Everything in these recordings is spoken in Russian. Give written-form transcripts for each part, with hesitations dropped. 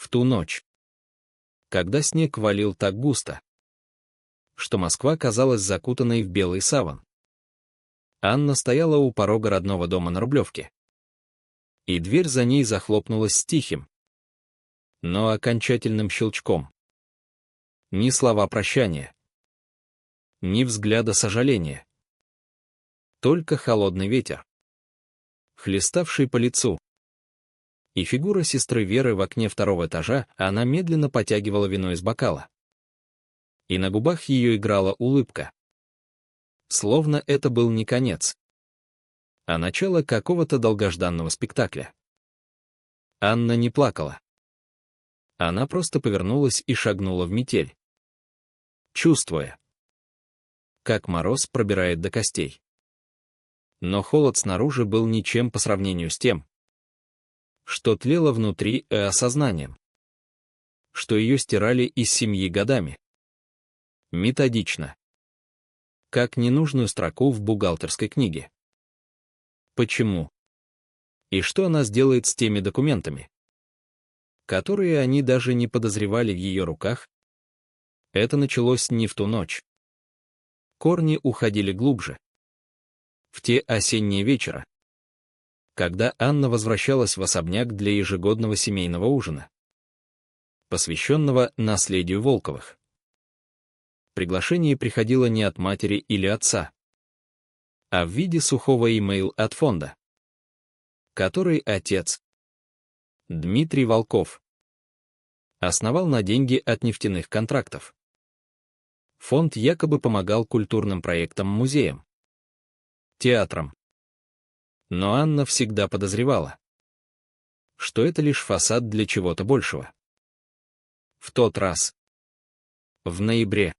В ту ночь, когда снег валил так густо, что Москва казалась закутанной в белый саван, Анна стояла у порога родного дома на Рублевке. И дверь за ней захлопнулась с тихим, но окончательным щелчком. Ни слова прощания, ни взгляда сожаления. Только холодный ветер, хлеставший по лицу. И фигура сестры Веры в окне второго этажа, она медленно потягивала вино из бокала. И на губах ее играла улыбка. Словно это был не конец, а начало какого-то долгожданного спектакля. Анна не плакала. Она просто повернулась и шагнула в метель, чувствуя, как мороз пробирает до костей. Но холод снаружи был ничем по сравнению с тем, что тлело внутри, и осознанием, что ее стирали из семьи годами. Методично. Как ненужную строку в бухгалтерской книге. Почему? И что она сделает с теми документами, которые они даже не подозревали в ее руках? Это началось не в ту ночь. Корни уходили глубже. В те осенние вечера, когда Анна возвращалась в особняк для ежегодного семейного ужина, посвященного наследию Волковых. Приглашение приходило не от матери или отца, а в виде сухого имейл от фонда, который отец, Дмитрий Волков, основал на деньги от нефтяных контрактов. Фонд якобы помогал культурным проектам, музеям, театрам. Но Анна всегда подозревала, что это лишь фасад для чего-то большего. В тот раз, в ноябре,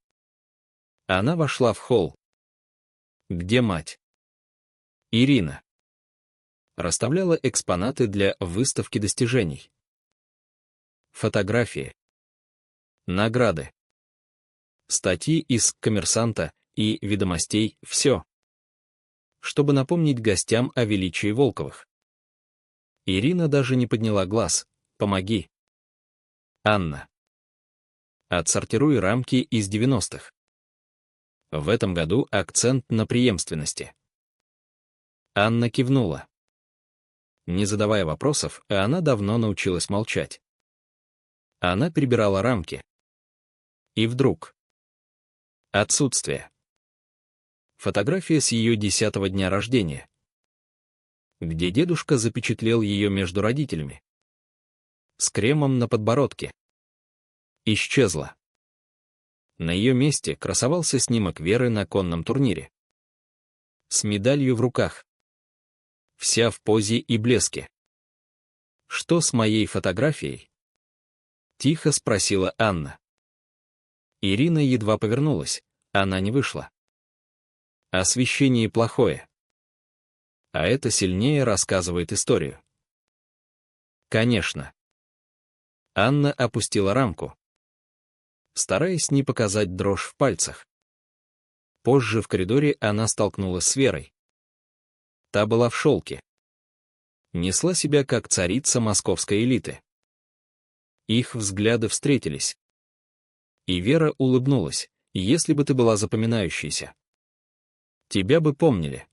она вошла в холл, где мать, Ирина, расставляла экспонаты для выставки достижений. Фотографии, награды, статьи из «Коммерсанта» и «Ведомостей», все, чтобы напомнить гостям о величии Волковых. Ирина даже не подняла глаз. «Помоги, Анна. Отсортируй рамки из 90-х. В этом году акцент на преемственности». Анна кивнула. Не задавая вопросов, она давно научилась молчать. Она перебирала рамки. И вдруг... Отсутствие. Фотография с ее 10-го дня рождения, где дедушка запечатлел ее между родителями, с кремом на подбородке, исчезла. На ее месте красовался снимок Веры на конном турнире, с медалью в руках, вся в позе и блеске. «Что с моей фотографией?» — тихо спросила Анна. Ирина едва повернулась, она не вышла. Освещение плохое. А это сильнее рассказывает историю. Конечно. Анна опустила рамку, стараясь не показать дрожь в пальцах. Позже в коридоре она столкнулась с Верой. Та была в шелке. Несла себя как царица московской элиты. Их взгляды встретились. И Вера улыбнулась. «Если бы ты была запоминающейся, тебя бы помнили».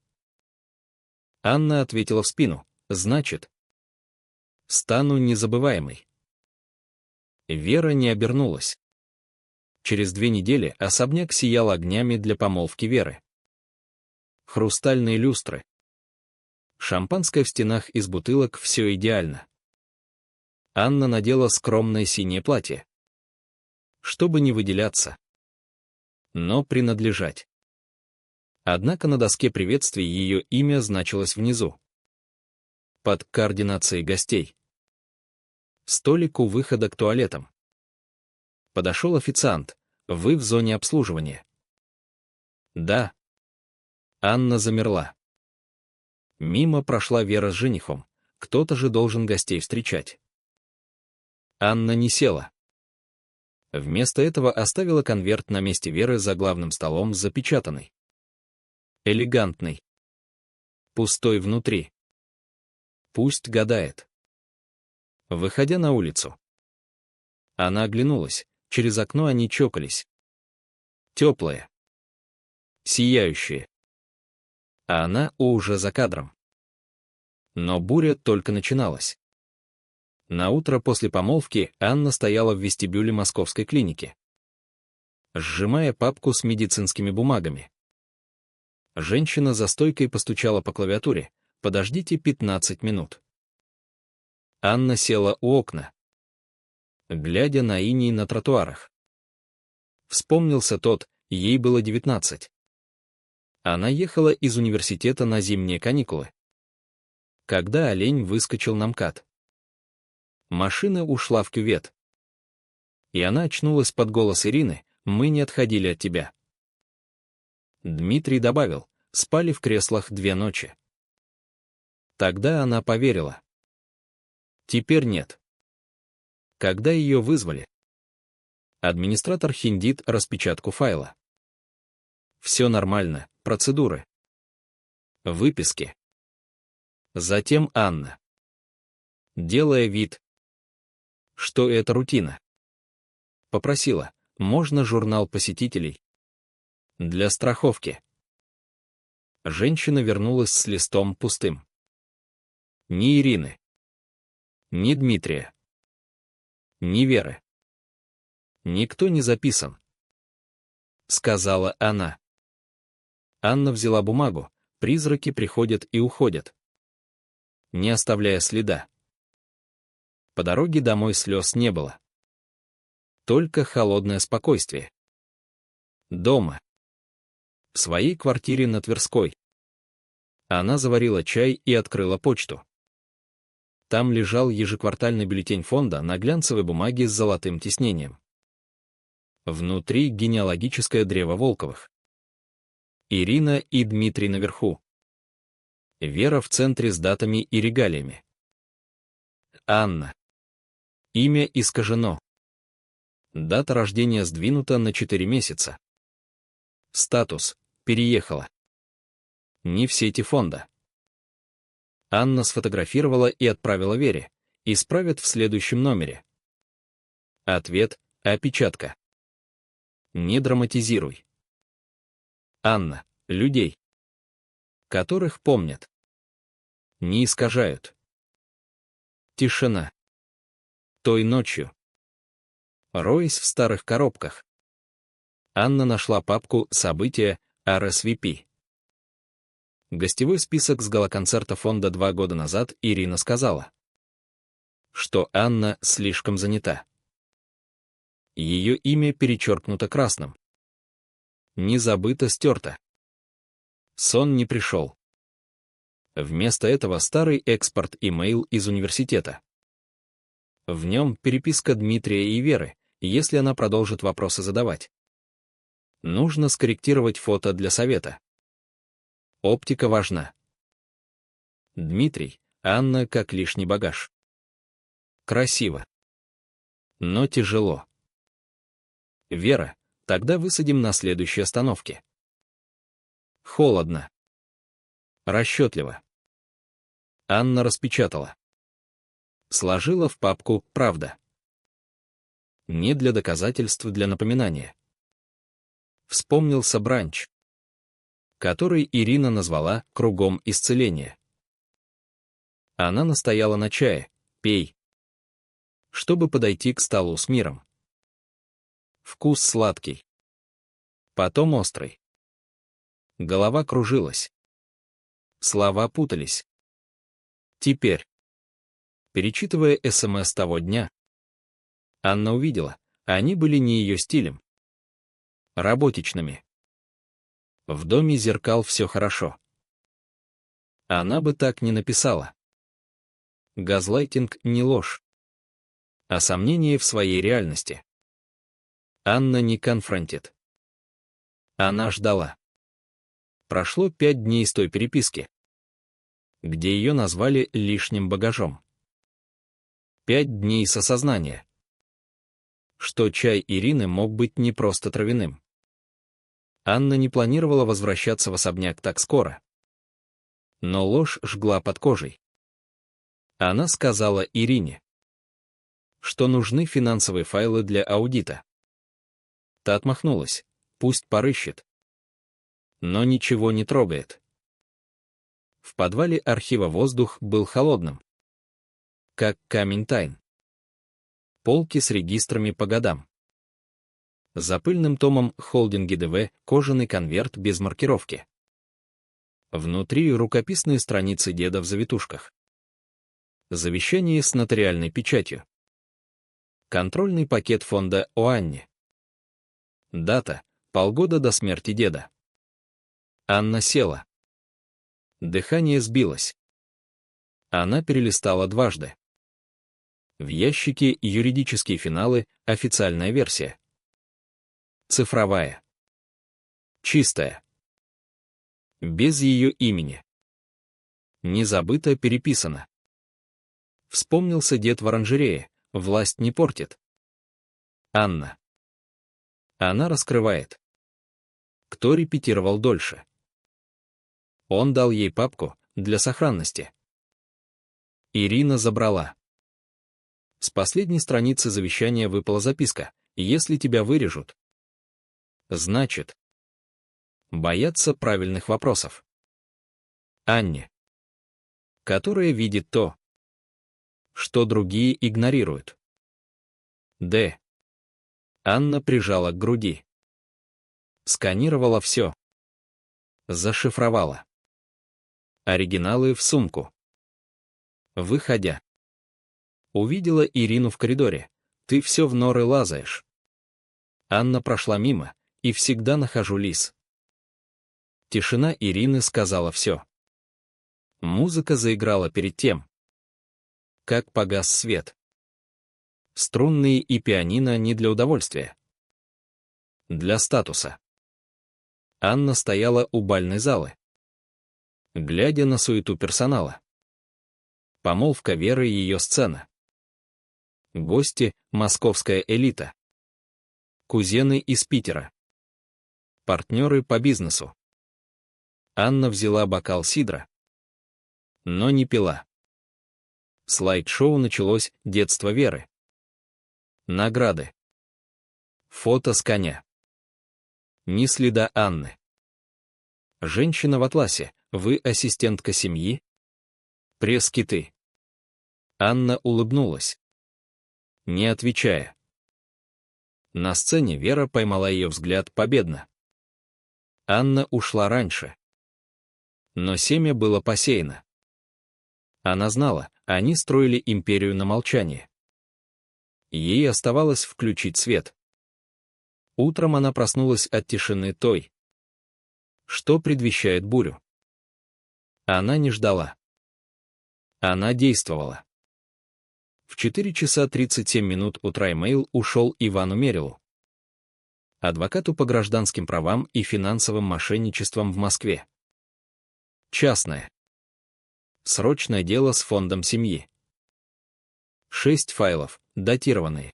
Анна ответила в спину. «Значит, стану незабываемой». Вера не обернулась. Через 2 недели особняк сиял огнями для помолвки Веры. Хрустальные люстры. Шампанское в стенах из бутылок, все идеально. Анна надела скромное синее платье, чтобы не выделяться, но принадлежать. Однако на доске приветствий ее имя значилось внизу, под координацией гостей. Столик у выхода к туалетам. Подошел официант. «Вы в зоне обслуживания?» «Да». Анна замерла. Мимо прошла Вера с женихом. Кто-то же должен гостей встречать. Анна не села. Вместо этого оставила конверт на месте Веры за главным столом, запечатанный. Элегантный. Пустой внутри. Пусть гадает. Выходя на улицу, Она оглянулась, через окно они чокались. Теплые. Сияющие. А она уже за кадром. Но буря только начиналась. Наутро после помолвки Анна стояла в вестибюле московской клиники, сжимая папку с медицинскими бумагами. Женщина за стойкой постучала по клавиатуре: «Подождите 15 минут». Анна села у окна, глядя на иней на тротуарах. Вспомнился тот, ей было 19. Она ехала из университета на зимние каникулы, когда олень выскочил на МКАД. Машина ушла в кювет. И она очнулась под голос Ирины: «Мы не отходили от тебя». Дмитрий добавил: «Спали в креслах 2 ночи». Тогда она поверила. Теперь нет. Когда ее вызвали, администратор хиндит распечатку файла. Все нормально, процедуры, выписки. Затем Анна, делая вид, что это рутина, попросила: «Можно журнал посетителей? Для страховки». Женщина вернулась с листом пустым. Ни Ирины, ни Дмитрия, ни Веры. «Никто не записан», — сказала она. Анна взяла бумагу: «Призраки приходят и уходят, не оставляя следа». По дороге домой слез не было. Только холодное спокойствие. Дома. В своей квартире на Тверской. Она заварила чай и открыла почту. Там лежал ежеквартальный бюллетень фонда на глянцевой бумаге с золотым тиснением. Внутри генеалогическое древо Волковых. Ирина и Дмитрий наверху. Вера в центре с датами и регалиями. Анна. Имя искажено. Дата рождения сдвинута на 4 месяца. Статус: переехала. Не в сети фонда. Анна сфотографировала и отправила Вере: «Исправят в следующем номере». Ответ: опечатка. Не драматизируй. Анна. Людей, которых помнят, не искажают. Тишина. Той ночью, роясь в старых коробках, Анна нашла папку «События», RSVP. Гостевой список с гала-концерта фонда 2 года назад. Ирина сказала, что Анна слишком занята. Ее имя перечеркнуто красным. Не забыто, стерто. Сон не пришел. Вместо этого старый экспорт-имейл из университета. В нем переписка Дмитрия и Веры, если она продолжит вопросы задавать. Нужно скорректировать фото для совета. Оптика важна. Дмитрий: Анна как лишний багаж. Красиво. Но тяжело. Вера: тогда высадим на следующей остановке. Холодно. Расчетливо. Анна распечатала. Сложила в папку «Правда». Не для доказательств, для напоминания. Вспомнился бранч, который Ирина назвала «кругом исцеления». Она настояла на чае: «Пей», чтобы подойти к столу с миром. Вкус сладкий. Потом острый. Голова кружилась. Слова путались. Теперь, перечитывая СМС того дня, Анна увидела, они были не ее стилем. Работичными. В доме зеркал все хорошо. Она бы так не написала. Газлайтинг не ложь, а сомнение в своей реальности. Анна не конфронтит. Она ждала. Прошло 5 дней с той переписки, где ее назвали лишним багажом. 5 дней с осознания, что чай Ирины мог быть не просто травяным. Анна не планировала возвращаться в особняк так скоро. Но ложь жгла под кожей. Она сказала Ирине, что нужны финансовые файлы для аудита. Та отмахнулась. Пусть порыщет. Но ничего не трогает. В подвале архива воздух был холодным. Как камень тайн. Полки с регистрами по годам. За пыльным томом холдинги ДВ кожаный конверт без маркировки. Внутри рукописные страницы деда в завитушках. Завещание с нотариальной печатью. Контрольный пакет фонда о Анне. Дата — полгода до смерти деда. Анна села. Дыхание сбилось. Она перелистала дважды. В ящике юридические финалы, официальная версия. Цифровая. Чистая. Без ее имени. Не забыто, переписано. Вспомнился дед в оранжерее, власть не портит. Анна. Она раскрывает. Кто репетировал дольше? Он дал ей папку для сохранности. Ирина забрала. С последней страницы завещания выпала записка: если тебя вырежут. Значит, боятся правильных вопросов. Анне. Которая видит то, что другие игнорируют. Д. Анна прижала к груди. Сканировала все. Зашифровала. Оригиналы в сумку. Выходя. Увидела Ирину в коридоре. Ты все в норы лазаешь. Анна прошла мимо, и всегда нахожу лис. Тишина Ирины сказала все. Музыка заиграла перед тем, как погас свет. Струнные и пианино не для удовольствия. Для статуса. Анна стояла у бальной залы, глядя на суету персонала. Помолвка Веры — ее сцена. Гости — московская элита. Кузены из Питера. Партнеры по бизнесу. Анна взяла бокал сидра, но не пила. Слайд-шоу началось: детство Веры. Награды. Фото с коня. Ни следа Анны. Женщина в атласе. Вы ассистентка семьи? Пресс-киты. Анна улыбнулась, не отвечая. На сцене Вера поймала ее взгляд победно. Анна ушла раньше. Но семя было посеяно. Она знала, они строили империю на молчании. Ей оставалось включить свет. Утром она проснулась от тишины той, что предвещает бурю. Она не ждала. Она действовала. В 4 часа 37 минут утра имейл ушел Ивану Мерилу, адвокату по гражданским правам и финансовым мошенничествам в Москве. Частное. Срочное дело с фондом семьи. 6 файлов, датированные.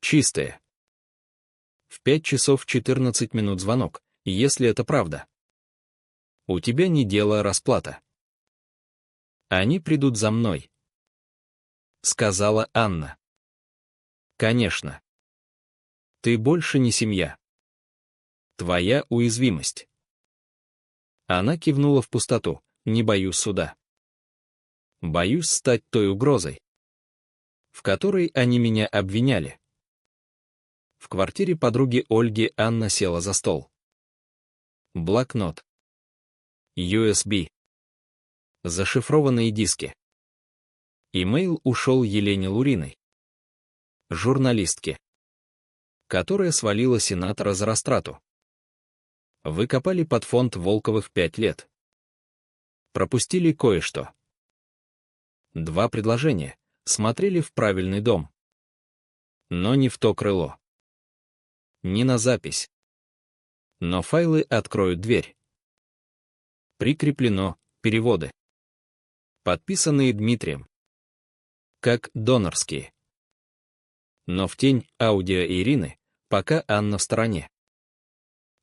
Чистые. В 5 часов 14 минут звонок, если это правда. У тебя не дело, а расплата. Они придут за мной, сказала Анна. Конечно. Ты больше не семья. Твоя уязвимость. Она кивнула в пустоту. Не боюсь суда. Боюсь стать той угрозой, в которой они меня обвиняли. В квартире подруги Ольги Анна села за стол. Блокнот. USB. Зашифрованные диски. Имейл ушел Елене Луриной, журналистке, которая свалила сенатора за растрату. Вы копали под фонд Волковых 5 лет. Пропустили кое-что. 2 предложения. Смотрели в правильный дом. Но не в то крыло. Не на запись. Но файлы откроют дверь. Прикреплено переводы, подписанные Дмитрием, как донорские. Но в тень аудио Ирины, пока Анна в стороне.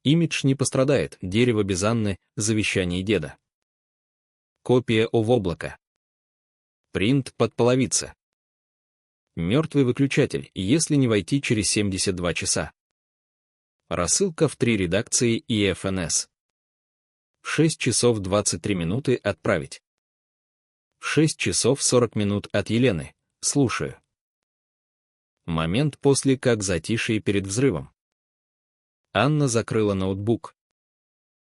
Имидж не пострадает, дерево без Анны, завещание деда. Копия ОВ облака. Принт под половица. Мертвый выключатель, если не войти через 72 часа. Рассылка в 3 редакции и ФНС. В 6 часов 23 минуты отправить. В 6 часов 40 минут от Елены. Слушаю. Момент после как затишье перед взрывом. Анна закрыла ноутбук.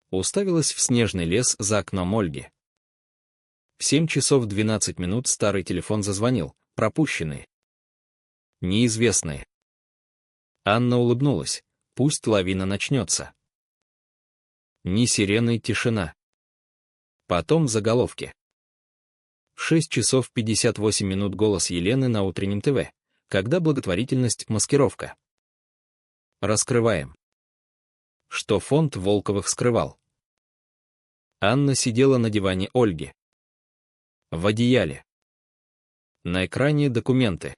Уставилась в снежный лес за окном Ольги. В 7 часов 12 минут старый телефон зазвонил, пропущенный. Неизвестные. Анна улыбнулась. Пусть лавина начнется. Ни сирены, тишина. Потом заголовки. В 6 часов 58 минут голос Елены на утреннем ТВ. Когда благотворительность — маскировка. Раскрываем. Что фонд Волковых скрывал. Анна сидела на диване Ольги. В одеяле. На экране документы.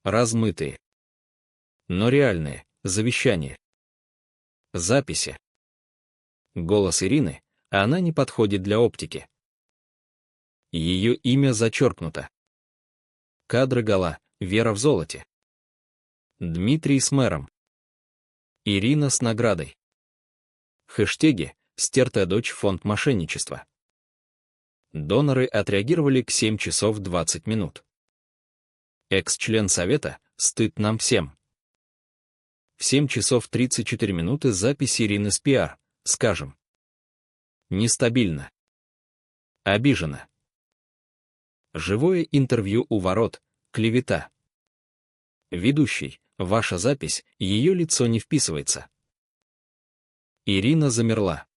Размытые. Но реальные. Завещание. Записи. Голос Ирины, а она не подходит для оптики. Ее имя зачеркнуто. Кадры гола, Вера в золоте. Дмитрий с мэром. Ирина с наградой. Хэштеги «Стертая дочь, фонд мошенничества». Доноры отреагировали к 7 часов 20 минут. Экс-член Совета «Стыд нам всем». В 7 часов 34 минуты запись Ирины с пиар, скажем. Нестабильно. Обижена. Живое интервью у ворот, клевета. Ведущий, ваша запись, ее лицо не вписывается. Ирина замерла.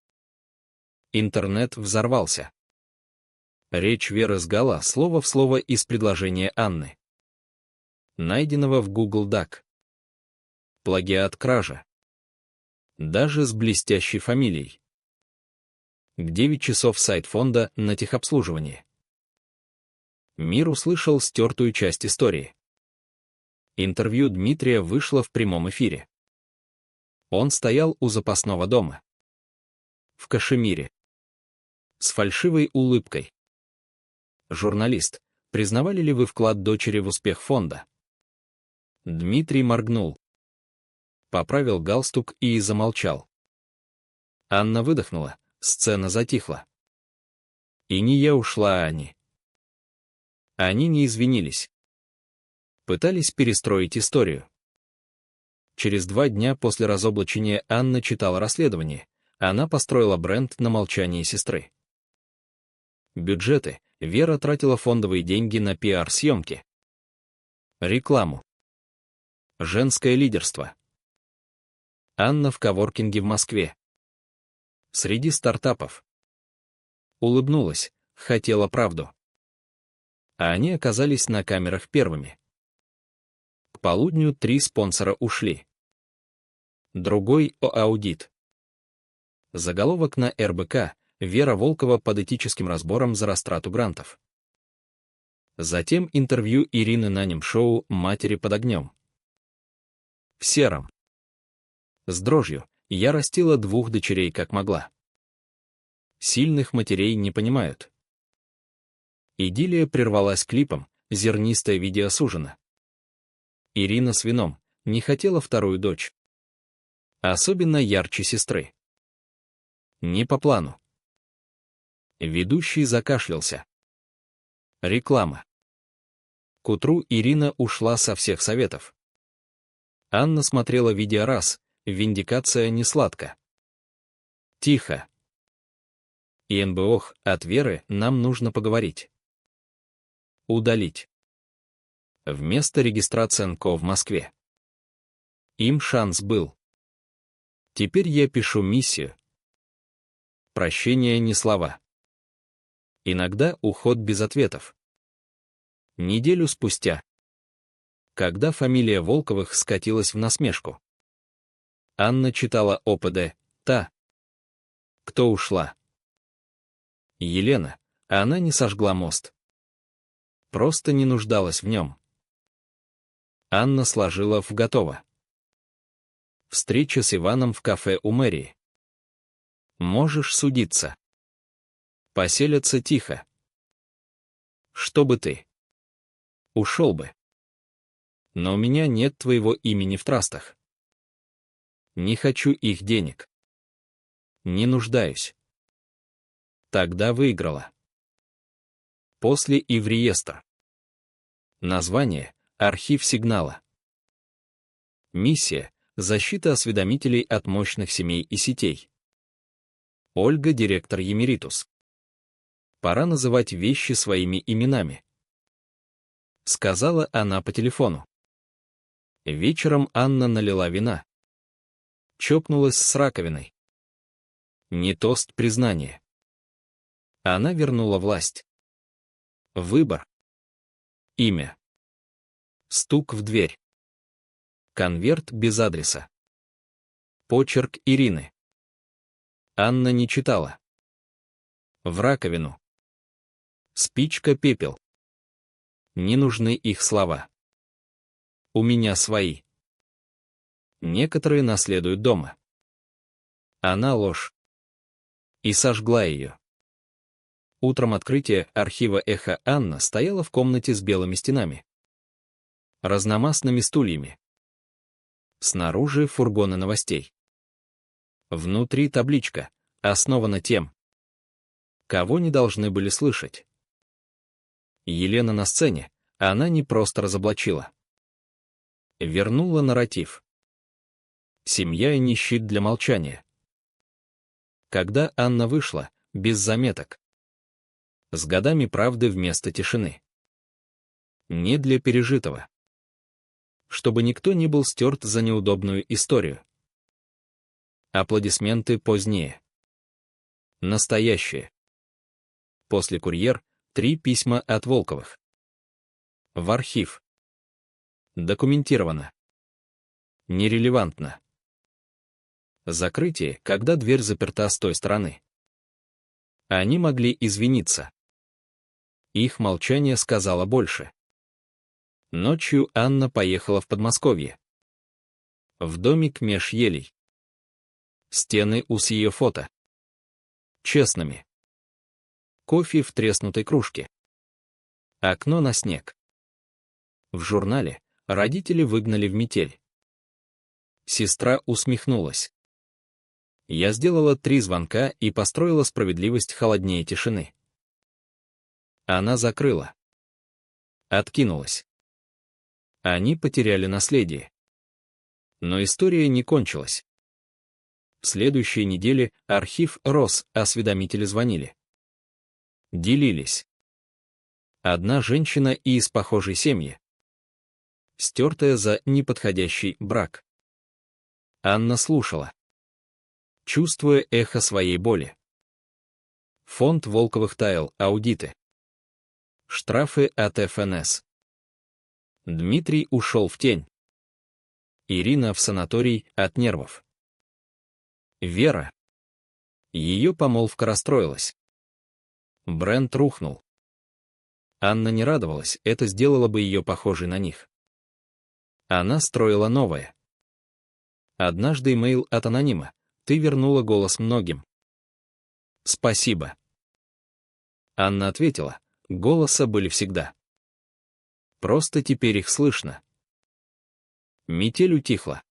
Интернет взорвался. Речь Веры с Гала слово в слово из предложения Анны. Найденного в Google Doc. Плагиат, кража. Даже с блестящей фамилией. К 9 часов сайт фонда на техобслуживании. Мир услышал стертую часть истории. Интервью Дмитрия вышло в прямом эфире. Он стоял у запасного дома. В кашемире. С фальшивой улыбкой. Журналист, признавали ли вы вклад дочери в успех фонда? Дмитрий моргнул. Поправил галстук и замолчал. Анна выдохнула, сцена затихла. И не я ушла, а они. Они не извинились. Пытались перестроить историю. Через 2 дня после разоблачения Анна читала расследование. Она построила бренд на молчании сестры. Бюджеты. Вера тратила фондовые деньги на пиар-съемки. Рекламу. Женское лидерство. Анна в коворкинге в Москве. Среди стартапов. Улыбнулась, хотела правду. А они оказались на камерах первыми. К полудню 3 спонсора ушли. Другой — аудит. Заголовок на РБК: Вера Волкова под этическим разбором за растрату грантов. Затем интервью Ирины на нем-шоу «Матери под огнем». В сером. С дрожью: я растила 2 дочерей как могла. Сильных матерей не понимают. Идиллия прервалась клипом «Зернистое видео с ужина». Ирина с вином, не хотела 2-ю дочь. Особенно ярче сестры. Не по плану. Ведущий закашлялся. Реклама. К утру Ирина ушла со всех советов. Анна смотрела видео раз, виндикация не сладко. Тихо. ИНБОХ, от Веры нам нужно поговорить. Удалить. Вместо регистрации НКО в Москве. Им шанс был. Теперь я пишу миссию. Прощение не слова. Иногда уход без ответов. Неделю спустя. Когда фамилия Волковых скатилась в насмешку. Анна читала ОПД, та. Кто ушла? Елена, а она не сожгла мост. Просто не нуждалась в нем. Анна сложила в готово. Встреча с Иваном в кафе у мэрии. Можешь судиться. Поселятся тихо. Что бы ты? Ушел бы. Но у меня нет твоего имени в трастах. Не хочу их денег. Не нуждаюсь. Тогда выиграла. После и в реестр. Название — архив сигнала. Миссия — защита осведомителей от мощных семей и сетей. Ольга, директор Емеритус. Пора называть вещи своими именами. Сказала она по телефону. Вечером Анна налила вина. Чокнулась с раковиной. Не тост признания. Она вернула власть. Выбор. Имя. Стук в дверь. Конверт без адреса. Почерк Ирины. Анна не читала. В раковину. Спичка, пепел. Не нужны их слова. У меня свои. Некоторые наследуют дома. Она ложь. И сожгла ее. Утром открытия архива «Эхо» Анна стояла в комнате с белыми стенами. Разномастными стульями. Снаружи фургоны новостей. Внутри табличка, основана тем, кого не должны были слышать. Елена на сцене, она не просто разоблачила. Вернула нарратив. Семья не щит для молчания. Когда Анна вышла, без заметок. С годами правды вместо тишины. Не для пережитого. Чтобы никто не был стерт за неудобную историю. Аплодисменты позднее. Настоящие. После «Курьер» 3 письма от Волковых. В архив. Документировано. Нерелевантно. Закрытие, когда дверь заперта с той стороны. Они могли извиниться. Их молчание сказало больше. Ночью Анна поехала в Подмосковье. В домик меж елей. Стены с ее фото. Честными. Кофе в треснутой кружке. Окно на снег. В журнале родители выгнали в метель. Сестра усмехнулась. Я сделала 3 звонка и построила справедливость холоднее тишины. Она закрыла. Откинулась. Они потеряли наследие. Но история не кончилась. В следующей неделе архив рос, осведомители звонили. Делились. Одна женщина и из похожей семьи. Стертая за неподходящий брак. Анна слушала. Чувствуя эхо своей боли. Фонд Волковых таял, аудиты. Штрафы от ФНС. Дмитрий ушел в тень. Ирина в санаторий от нервов. Вера. Ее помолвка расстроилась. Бренд рухнул. Анна не радовалась, это сделало бы ее похожей на них. Она строила новое. Однажды имейл от анонима. Ты вернула голос многим. Спасибо. Анна ответила, голоса были всегда. Просто теперь их слышно. Метель утихла.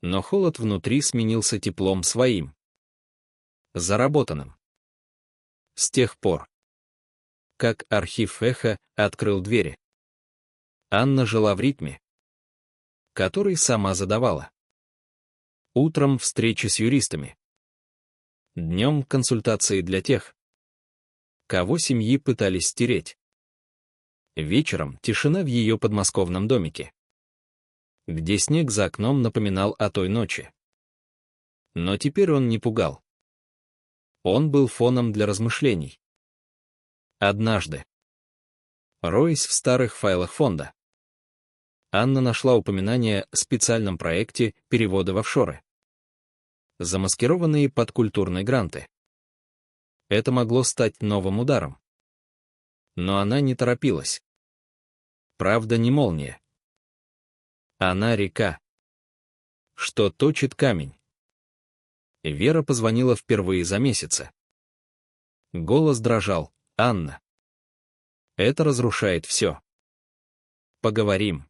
Но холод внутри сменился теплом своим. Заработанным. С тех пор, как архив «Эхо» открыл двери, Анна жила в ритме, который сама задавала. Утром встречи с юристами. Днем консультации для тех, кого семьи пытались стереть. Вечером тишина в ее подмосковном домике, где снег за окном напоминал о той ночи. Но теперь он не пугал. Он был фоном для размышлений. Однажды, роясь в старых файлах фонда, Анна нашла упоминание о специальном проекте перевода в офшоры, замаскированные под культурные гранты. Это могло стать новым ударом. Но она не торопилась. Правда не молния. Она река, что точит камень. Вера позвонила впервые за месяцы. Голос дрожал. Анна. Это разрушает все. Поговорим.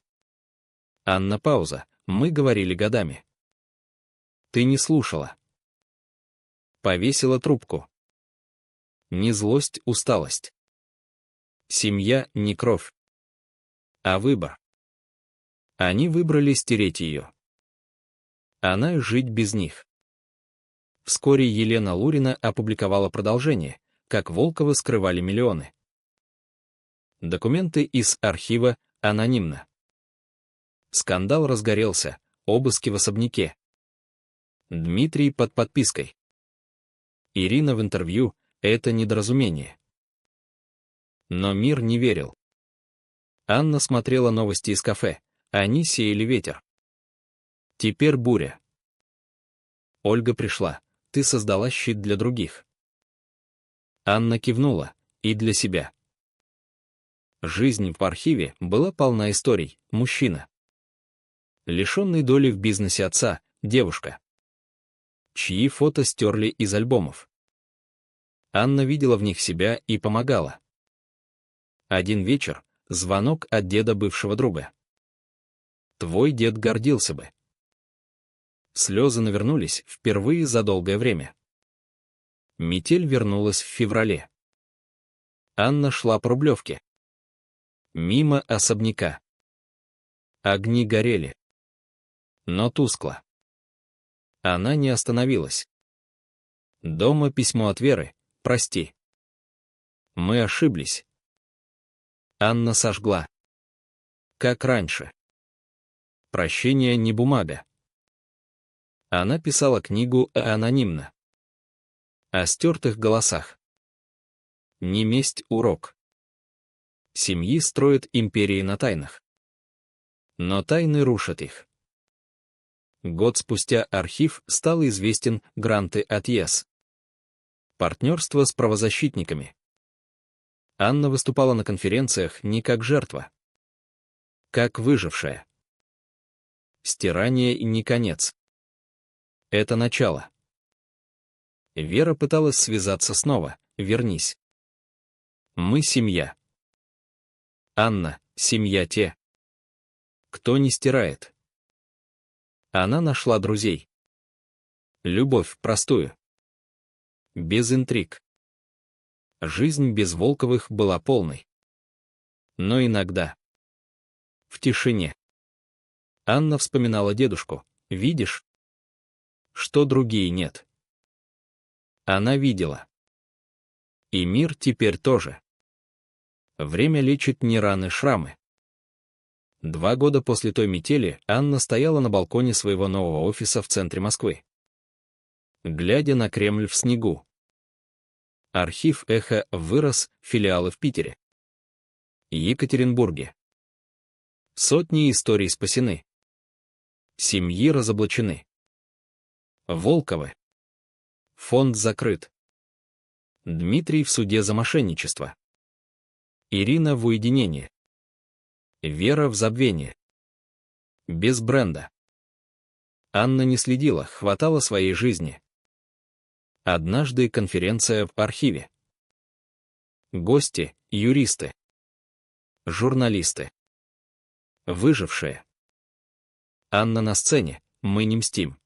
Анна пауза. Мы говорили годами. Ты не слушала. Повесила трубку. Не злость, усталость. Семья не кровь, а выбор. Они выбрали стереть ее. Она жить без них. Вскоре Елена Лурина опубликовала продолжение, как Волковы скрывали миллионы. Документы из архива анонимно. Скандал разгорелся, обыски в особняке. Дмитрий под подпиской. Ирина в интервью — это недоразумение. Но мир не верил. Анна смотрела новости из кафе, они сеяли ветер. Теперь буря. Ольга пришла. Ты создала щит для других. Анна кивнула. И для себя. Жизнь в архиве была полна историй. Мужчина. Лишенный доли в бизнесе отца, девушка. Чьи фото стерли из альбомов. Анна видела в них себя и помогала. Один вечер, звонок от деда бывшего друга. Твой дед гордился бы. Слезы навернулись впервые за долгое время. Метель вернулась в феврале. Анна шла по Рублевке. Мимо особняка. Огни горели. Но тускло. Она не остановилась. Дома письмо от Веры. Прости. Мы ошиблись. Анна сожгла. Как раньше. Прощение не бумага. Она писала книгу анонимно. О стертых голосах. Не месть урок. Семьи строят империи на тайнах. Но тайны рушат их. Год спустя архив стал известен гранты от ЕС. Партнерство с правозащитниками. Анна выступала на конференциях не как жертва. Как выжившая. Стирание не конец. Это начало. Вера пыталась связаться снова. Вернись. Мы семья. Анна, семья те, кто не стирает. Она нашла друзей. Любовь простую. Без интриг. Жизнь без Волковых была полной. Но иногда. В тишине. Анна вспоминала дедушку. Видишь? Что другие нет. Она видела. И мир теперь тоже. Время лечит не раны, шрамы. 2 года после той метели Анна стояла на балконе своего нового офиса в центре Москвы. Глядя на Кремль в снегу. Архив «Эхо» вырос, филиалы в Питере. Екатеринбурге. Сотни историй спасены. Семьи разоблачены. Волковы. Фонд закрыт. Дмитрий в суде за мошенничество. Ирина в уединении. Вера в забвение. Без бренда. Анна не следила, хватало своей жизни. Однажды конференция в архиве. Гости, юристы. Журналисты. Выжившие. Анна на сцене, мы не мстим.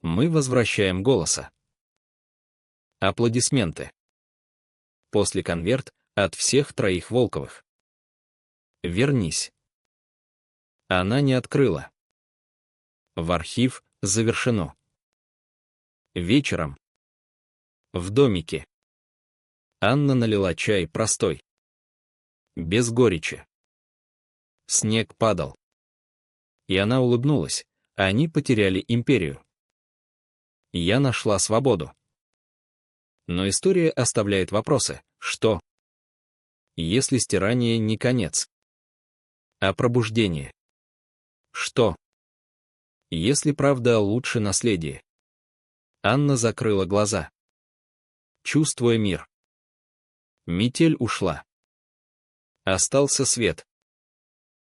Мы возвращаем голоса. Аплодисменты. После конверт от всех 3 Волковых. Вернись. Она не открыла. В архив завершено. Вечером. В домике. Анна налила чай простой. Без горечи. Снег падал. И она улыбнулась. Они потеряли империю. Я нашла свободу. Но история оставляет вопросы. Что? Если стирание не конец? А пробуждение? Что? Если правда лучше наследие? Анна закрыла глаза. Чувствуя мир. Метель ушла. Остался свет.